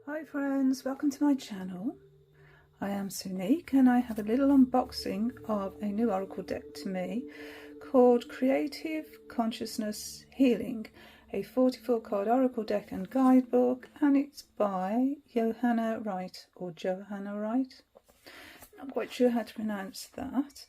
Hi friends, welcome to my channel. I am Sunique and I have a little unboxing of a new oracle deck to me called Creative Consciousness Healing, a 44 card oracle deck and guidebook, and it's by Johanna Wright or Johanna Wright. Not quite sure how to pronounce that.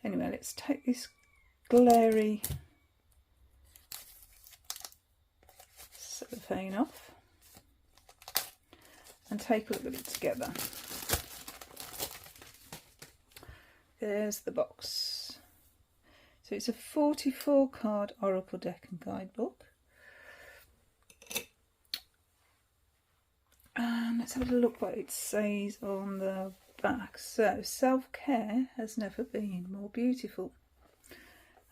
Anyway, let's take this glary cellophane off and take a look at it together. There's the box. So it's a 44 card oracle deck and guidebook. And let's have a little look what it says on the back. So, self-care has never been more beautiful.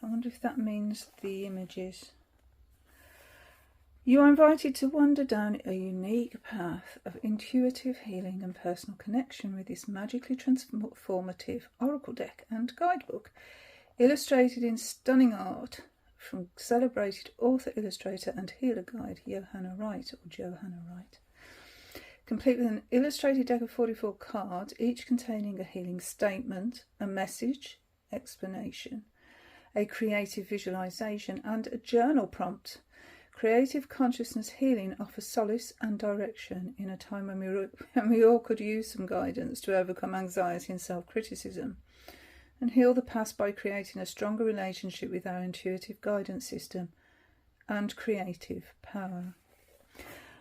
I wonder if that means the images. You are invited to wander down a unique path of intuitive healing and personal connection with this magically transformative oracle deck and guidebook, illustrated in stunning art from celebrated author, illustrator and healer guide Johanna Wright or Johanna Wright. Complete with an illustrated deck of 44 cards, each containing a healing statement, a message, explanation, a creative visualization and a journal prompt. Creative consciousness healing offers solace and direction in a time when we all could use some guidance to overcome anxiety and self-criticism, and heal the past by creating a stronger relationship with our intuitive guidance system and creative power.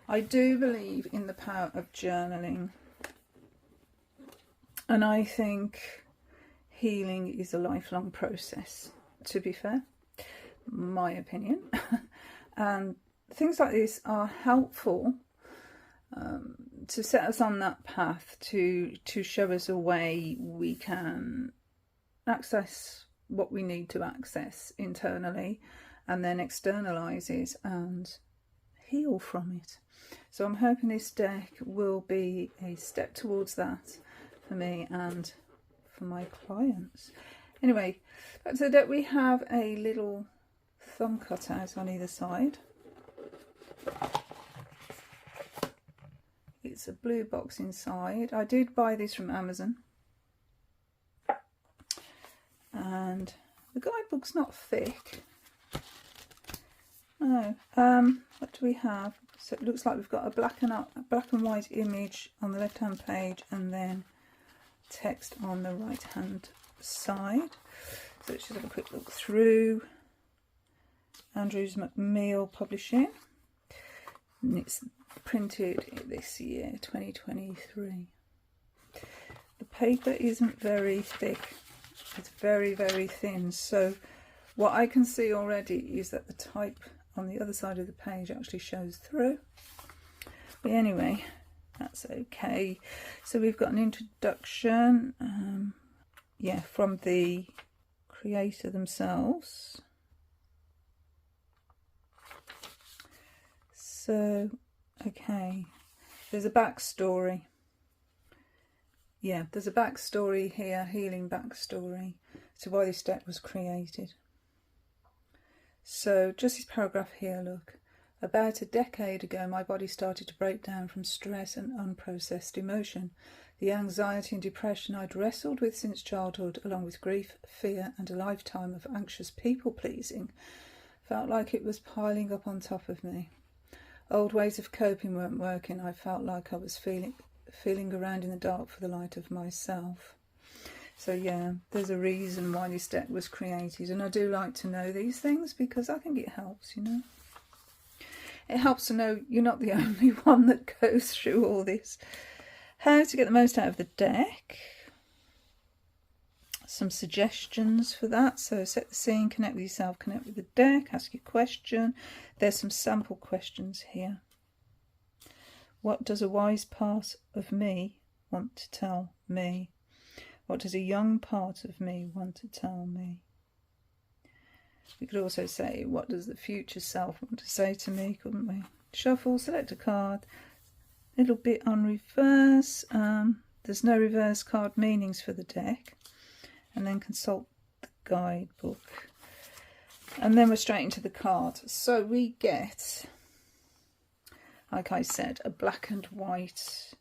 I do believe in the power of journaling, and I think healing is a lifelong process, to be fair, my opinion. And things like this are helpful to set us on that path, to show us a way we can access what we need to access internally and then externalise it and heal from it. So I'm hoping this deck will be a step towards that for me and for my clients. Anyway, back to the deck. We have a little thumb cutout on either side. It's a blue box inside. I did buy this from Amazon, and the guidebook's not thick. No. What do we have? So it looks like we've got a black and white image on the left hand page and then text on the right hand side. So let's just have a quick look through. Andrews McMeel Publishing, and it's printed this year, 2023. The paper isn't very thick, it's very, very thin, so what I can see already is that the type on the other side of the page actually shows through. But anyway, that's okay. So we've got an introduction, from the creator themselves. So, okay, there's a backstory. Yeah, there's a backstory here, healing backstory to why this deck was created. So, just this paragraph here, look. About a decade ago, my body started to break down from stress and unprocessed emotion. The anxiety and depression I'd wrestled with since childhood, along with grief, fear, and a lifetime of anxious people-pleasing, felt like it was piling up on top of me. Old ways of coping weren't working. I felt like I was feeling around in the dark for the light of myself. So yeah, there's a reason why this deck was created, and I do like to know these things because I think it helps, you know. It helps to know you're not the only one that goes through all this. How to get the most out of the deck. Some suggestions for that. So set the scene, connect with yourself, connect with the deck, ask your question. There's some sample questions here. What does a wise part of me want to tell me? What does a young part of me want to tell me? We could also say, what does the future self want to say to me, couldn't we? Shuffle, select a card. A little bit on reverse. There's no reverse card meanings for the deck. And then consult the guidebook. And then we're straight into the cards. So we get like I said, a black and white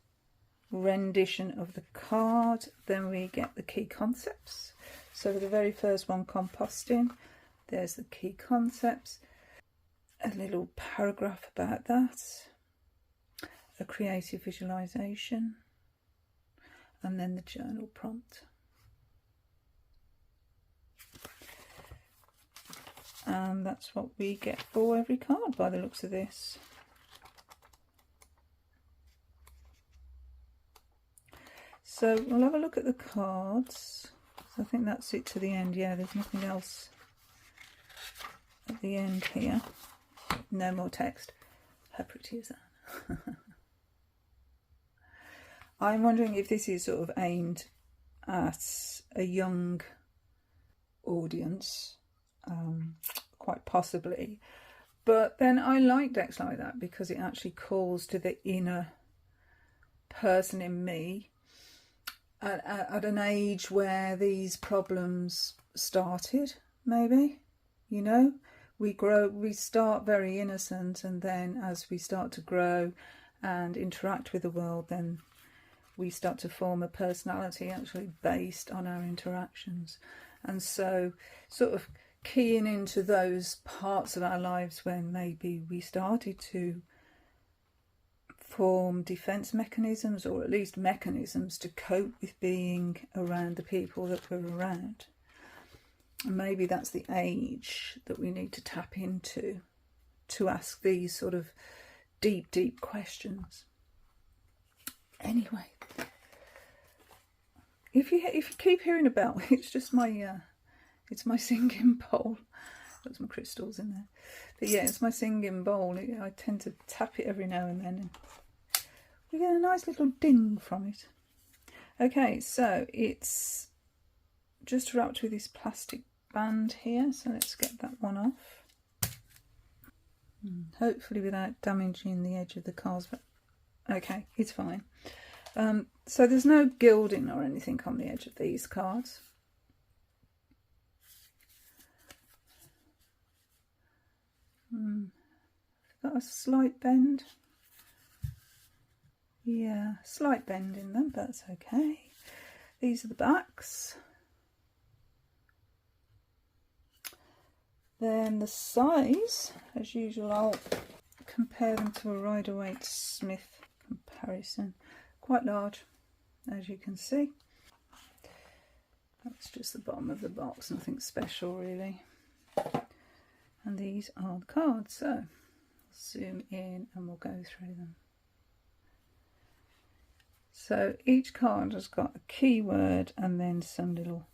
rendition of the card. Then we get the key concepts. So the very first one, composting, there's the key concepts, a little paragraph about that, a creative visualization, and then the journal prompt. And that's what we get for every card by the looks of this. So we'll have a look at the cards. So I think that's it to the end. Yeah, there's nothing else at the end here. No more text. How pretty is that? I'm wondering if this is sort of aimed at a young audience, quite possibly. But then I like decks like that because it actually calls to the inner person in me at an age where these problems started, maybe. You know, we start very innocent, and then as we start to grow and interact with the world, then we start to form a personality actually based on our interactions. And so sort of keying into those parts of our lives when maybe we started to form defense mechanisms, or at least mechanisms to cope with being around the people that we're around. And maybe that's the age that we need to tap into to ask these sort of deep questions. Anyway, if you keep hearing a bell, it's just my it's my singing bowl. Got some crystals in there, but yeah, it's my singing bowl. I tend to tap it every now and then, and we get a nice little ding from it. Okay, so it's just wrapped with this plastic band here, so let's get that one off. Hopefully without damaging the edge of the cards, but okay, it's fine. So there's no gilding or anything on the edge of these cards. Got a slight bend. Yeah, slight bend in them, but that's okay. These are the backs. Then the size, as usual, I'll compare them to a Rider-Waite-Smith comparison. Quite large, as you can see. That's just the bottom of the box, nothing special really. And these are the cards, so zoom in and we'll go through them. So each card has got a keyword and then some little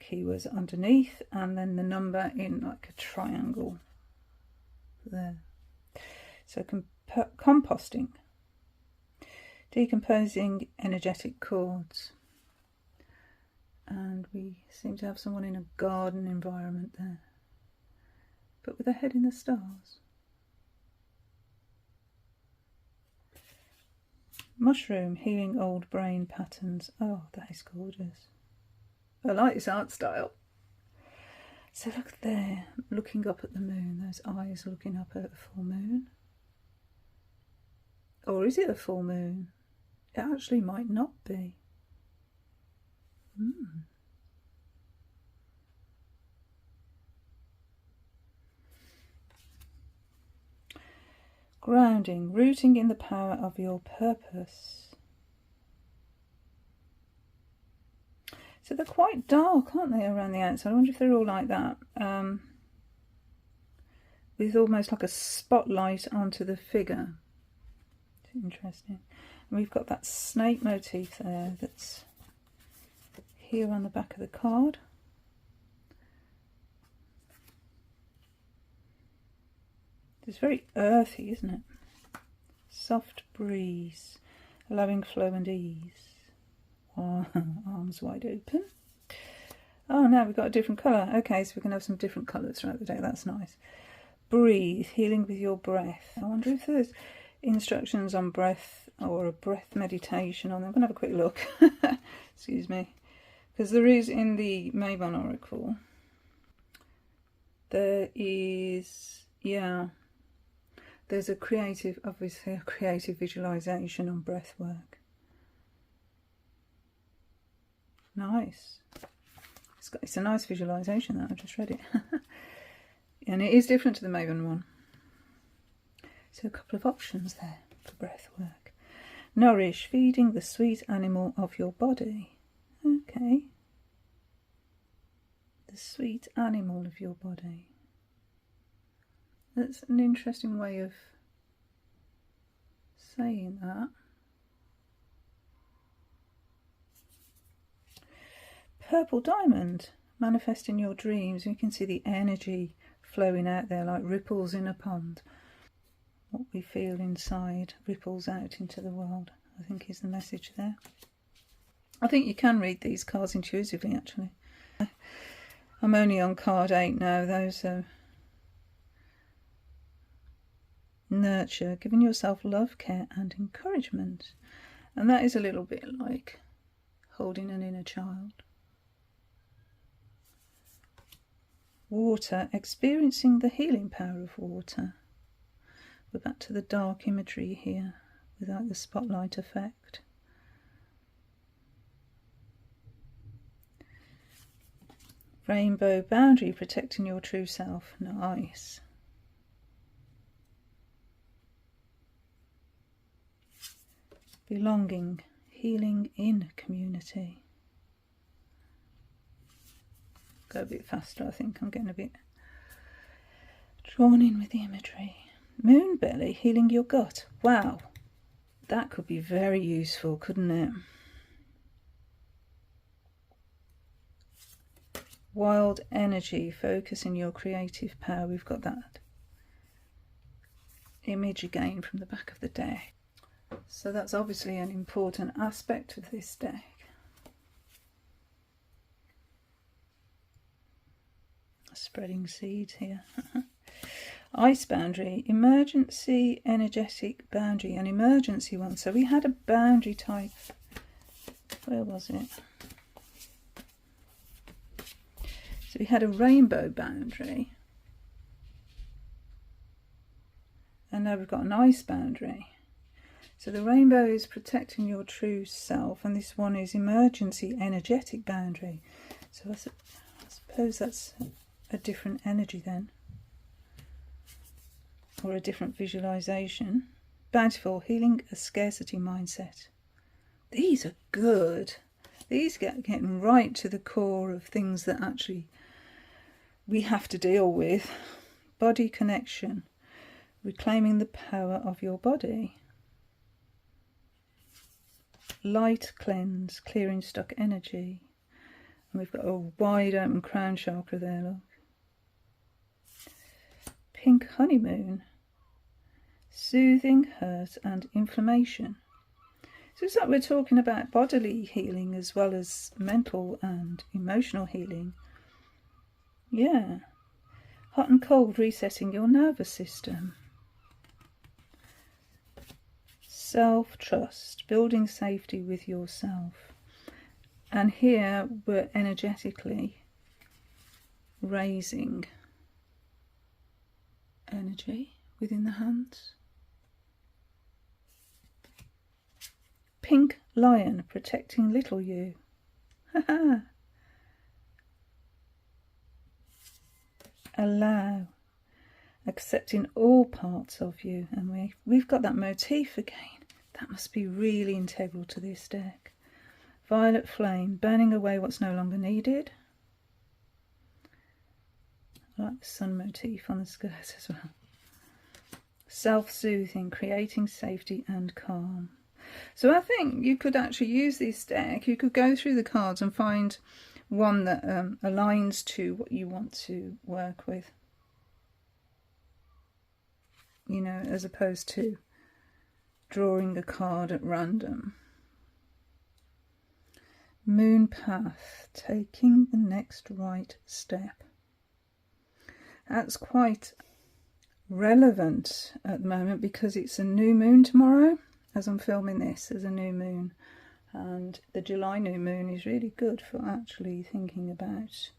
keywords underneath, and then the number in like a triangle there. So composting, decomposing energetic chords, and we seem to have someone in a garden environment there, but with a head in the stars. Mushroom, healing old brain patterns. Oh, that is gorgeous. I like this art style. So look there, looking up at the moon, those eyes looking up at the full moon. Or is it a full moon? It actually might not be. Grounding, rooting in the power of your purpose. So they're quite dark, aren't they, around the outside? I wonder if they're all like that. With almost like a spotlight onto the figure. It's interesting. And we've got that snake motif there that's here on the back of the card. It's very earthy, isn't it? Soft breeze, allowing flow and ease. Oh, arms wide open. Oh, now we've got a different colour. Okay, so we can have some different colours throughout the day. That's nice. Breathe, healing with your breath. I wonder if there's instructions on breath or a breath meditation on them. I'm going to have a quick look. Excuse me. Because there is in the Mabon Oracle. There is, yeah. there's a creative, obviously a creative visualization on breath work. Nice. It's a nice visualization that I've just read it. And it is different to the Maven one. So a couple of options there for breath work. Nourish, feeding the sweet animal of your body. Okay. The sweet animal of your body. That's an interesting way of saying that. Purple diamond, manifest in your dreams. You can see the energy flowing out there like ripples in a pond. What we feel inside ripples out into the world, I think is the message there. I think you can read these cards intuitively, actually. I'm only on card 8 now. Those are nurture, giving yourself love, care and encouragement. And that is a little bit like holding an inner child. Water, experiencing the healing power of water. We're back to the dark imagery here without the spotlight effect. Rainbow boundary, protecting your true self. Nice. Belonging, healing in community. Go a bit faster, I think I'm getting a bit drawn in with the imagery. Moon belly, healing your gut. Wow, that could be very useful, couldn't it? Wild energy, focusing your creative power. We've got that image again from the back of the deck. So that's obviously an important aspect of this deck. Spreading seeds here. Ice boundary, emergency energetic boundary, an emergency one. So we had a boundary type. Where was it? So we had a rainbow boundary. And now we've got an ice boundary. So the rainbow is protecting your true self, and this one is emergency energetic boundary. So I suppose that's a different energy then, or a different visualization. Bountiful, healing a scarcity mindset. These are good. These getting right to the core of things that actually we have to deal with. Body connection, reclaiming the power of your body. Light cleanse, clearing stuck energy. And we've got a wide open crown chakra there, look. Pink honeymoon, soothing hurt and inflammation. So it's like we're talking about bodily healing as well as mental and emotional healing. Yeah. Hot and cold, resetting your nervous system. Self-trust, building safety with yourself. And here we're energetically raising energy within the hands. Pink lion, protecting little you. Allow, accepting all parts of you. And we've got that motif again. That must be really integral to this deck. Violet flame, burning away what's no longer needed. I like the sun motif on the skirt as well. Self-soothing, creating safety and calm. So I think you could actually use this deck. You could go through the cards and find one that aligns to what you want to work with. You know, as opposed to drawing a card at random. Moon path, taking the next right step. That's quite relevant at the moment because it's a new moon tomorrow. As I'm filming this, there's a new moon, and the July new moon is really good for actually thinking about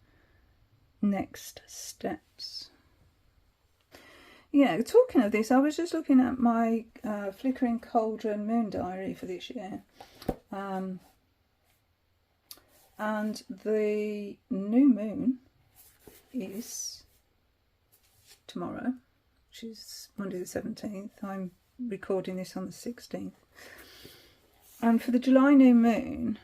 next steps. Yeah, talking of this, I was just looking at my Flickering Cauldron moon diary for this year. And the new moon is tomorrow, which is Monday the 17th. I'm recording this on the 16th. And for the July new moon,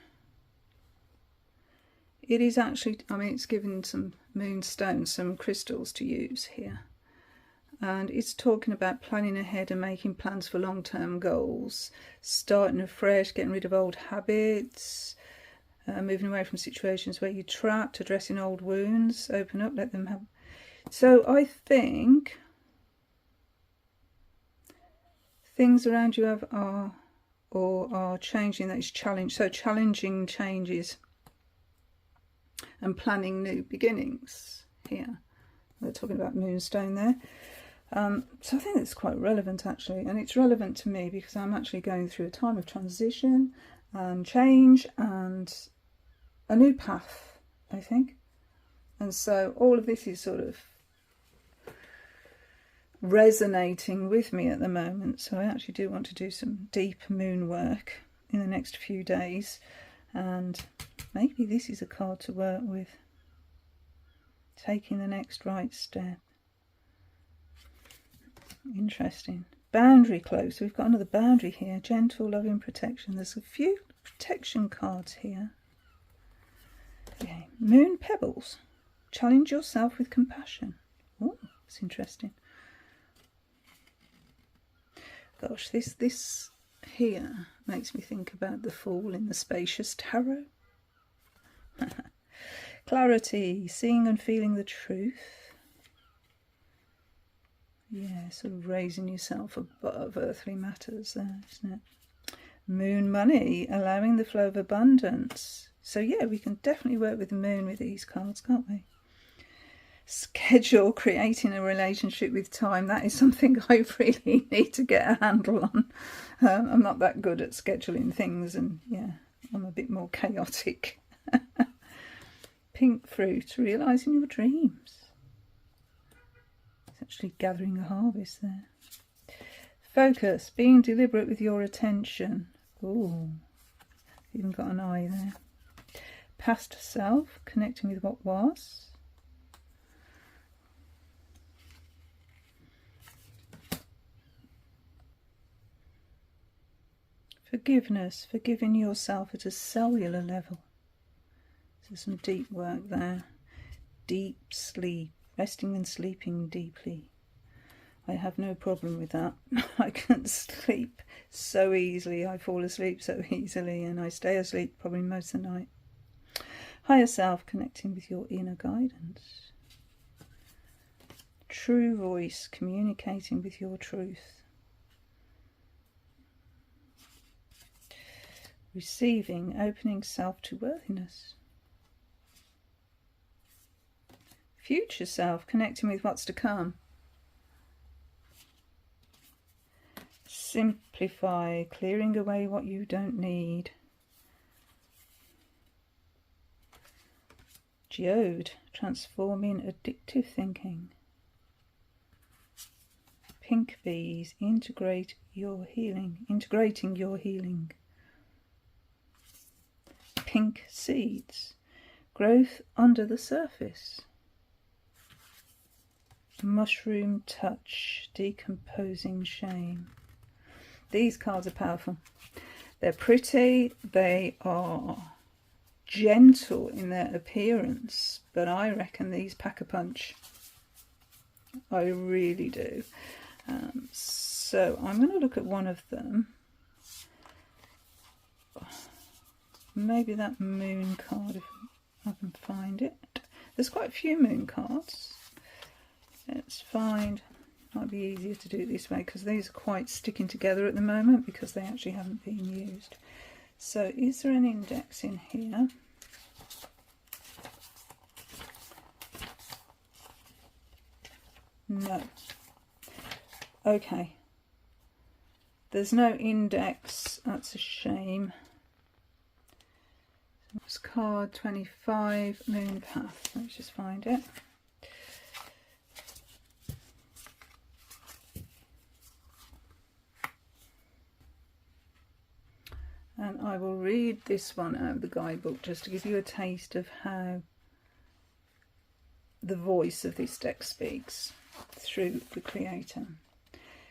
it is actually, I mean, it's given some moonstones, some crystals to use here. And it's talking about planning ahead and making plans for long-term goals, starting afresh, getting rid of old habits, moving away from situations where you're trapped, addressing old wounds, open up, let them have. So I think things around you are changing. That is challenge. So challenging changes and planning new beginnings here. We're talking about moonstone there. So I think it's quite relevant actually, and it's relevant to me because I'm actually going through a time of transition and change and a new path, I think. And so all of this is sort of resonating with me at the moment. So I actually do want to do some deep moon work in the next few days, and maybe this is a card to work with. Taking the next right step. Interesting. Boundary close. We've got another boundary here. Gentle, loving, protection. There's a few protection cards here. Okay. Moon pebbles. Challenge yourself with compassion. Oh, that's interesting. Gosh, this here makes me think about the Fool in the Spacious Tarot. Clarity, seeing and feeling the truth. Yeah, sort of raising yourself above earthly matters there, isn't it? Moon money, allowing the flow of abundance. So yeah, we can definitely work with the moon with these cards, can't we? Schedule, creating a relationship with time. That is something I really need to get a handle on. I'm not that good at scheduling things, and yeah, I'm a bit more chaotic. Pink fruit, realising your dreams. Actually gathering a harvest there. Focus, being deliberate with your attention. Oh, even got an eye there. Past self, connecting with what was. Forgiveness, forgiving yourself at a cellular level. So some deep work there. Deep sleep. Resting and sleeping deeply. I have no problem with that. I can sleep so easily. I fall asleep so easily, and I stay asleep probably most of the night. Higher self, connecting with your inner guidance. True voice, communicating with your truth. Receiving, opening self to worthiness. Future self, connecting with what's to come. Simplify, clearing away what you don't need. Geode, transforming addictive thinking. Pink bees, integrating your healing. Pink seeds, growth under the surface. Mushroom touch, decomposing shame. These cards are powerful. They're pretty, they are gentle in their appearance, but I reckon these pack a punch. I really do. So I'm going to look at one of them. Maybe that moon card, if I can find it. There's quite a few moon cards. Let's find, might be easier to do it this way because these are quite sticking together at the moment because they actually haven't been used. So is there an index in here? No. Okay. There's no index, that's a shame. So it's card 25, Moon Path. Let's just find it. And I will read this one out of the guidebook just to give you a taste of how the voice of this deck speaks through the creator.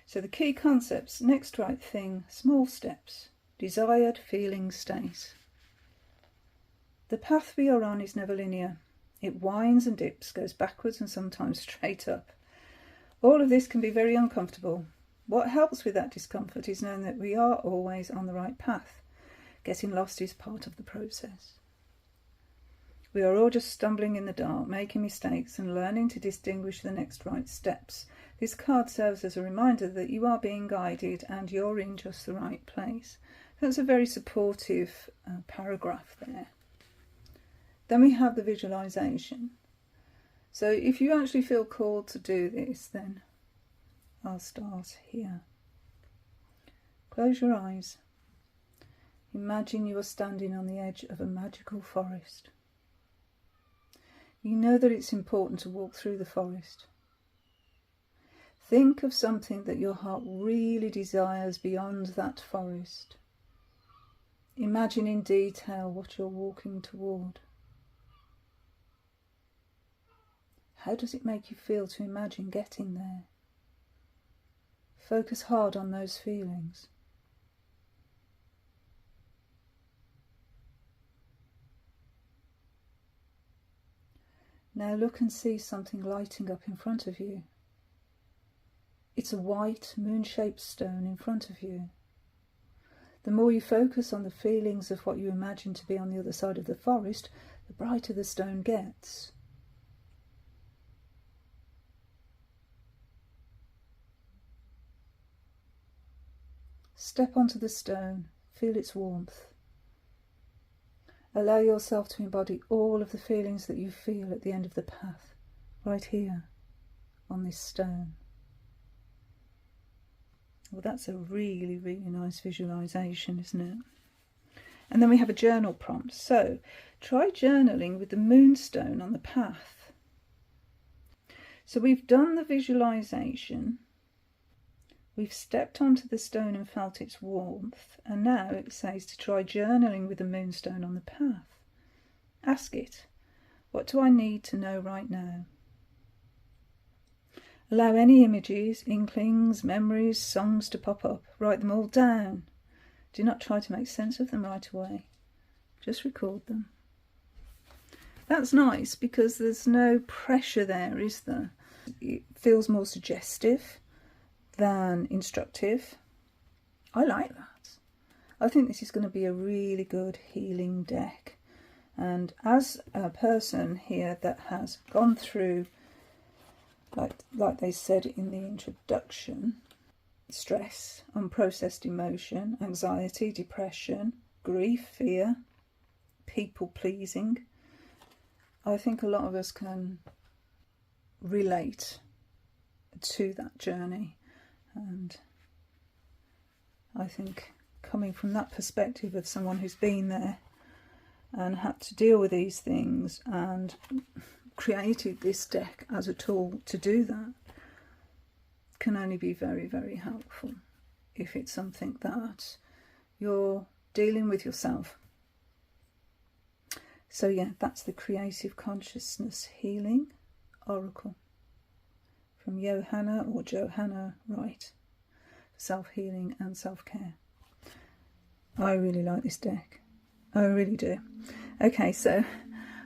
So the key concepts: next right thing, small steps, desired feeling state. The path we are on is never linear. It winds and dips, goes backwards and sometimes straight up. All of this can be very uncomfortable. What helps with that discomfort is knowing that we are always on the right path. Getting lost is part of the process. We are all just stumbling in the dark, making mistakes and learning to distinguish the next right steps. This card serves as a reminder that you are being guided and you're in just the right place. That's a very supportive paragraph there. Then we have the visualization. So if you actually feel called to do this, then I'll start here. Close your eyes. Imagine you are standing on the edge of a magical forest. You know that it's important to walk through the forest. Think of something that your heart really desires beyond that forest. Imagine in detail what you're walking toward. How does it make you feel to imagine getting there? Focus hard on those feelings. Now look and see something lighting up in front of you. It's a white, moon-shaped stone in front of you. The more you focus on the feelings of what you imagine to be on the other side of the forest, the brighter the stone gets. Step onto the stone, feel its warmth. Allow yourself to embody all of the feelings that you feel at the end of the path, right here on this stone. Well, that's a really, really nice visualization, isn't it? And then we have a journal prompt. So try journaling with the moonstone on the path. So we've done the visualization. We've stepped onto the stone and felt its warmth, and now it says to try journaling with the moonstone on the path. Ask it, what do I need to know right now? Allow any images, inklings, memories, songs to pop up. Write them all down. Do not try to make sense of them right away. Just record them. That's nice because there's no pressure there, is there? It feels more suggestive than instructive. I like that. I think this is going to be a really good healing deck. And as a person here that has gone through, like they said in the introduction, stress, unprocessed emotion, anxiety, depression, grief, fear, people pleasing, I think a lot of us can relate to that journey. And I think coming from that perspective of someone who's been there and had to deal with these things and created this deck as a tool to do that can only be very, very helpful if it's something that you're dealing with yourself. So yeah, that's the Creative Consciousness Healing Oracle from Johanna or Johanna Wright, self-healing and self-care. I really like this deck. I really do. Okay, so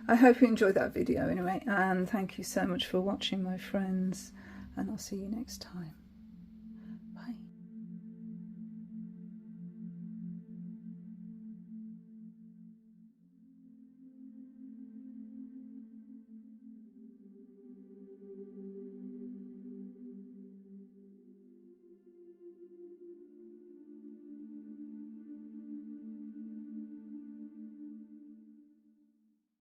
I hope you enjoyed that video anyway, and thank you so much for watching, my friends, and I'll see you next time.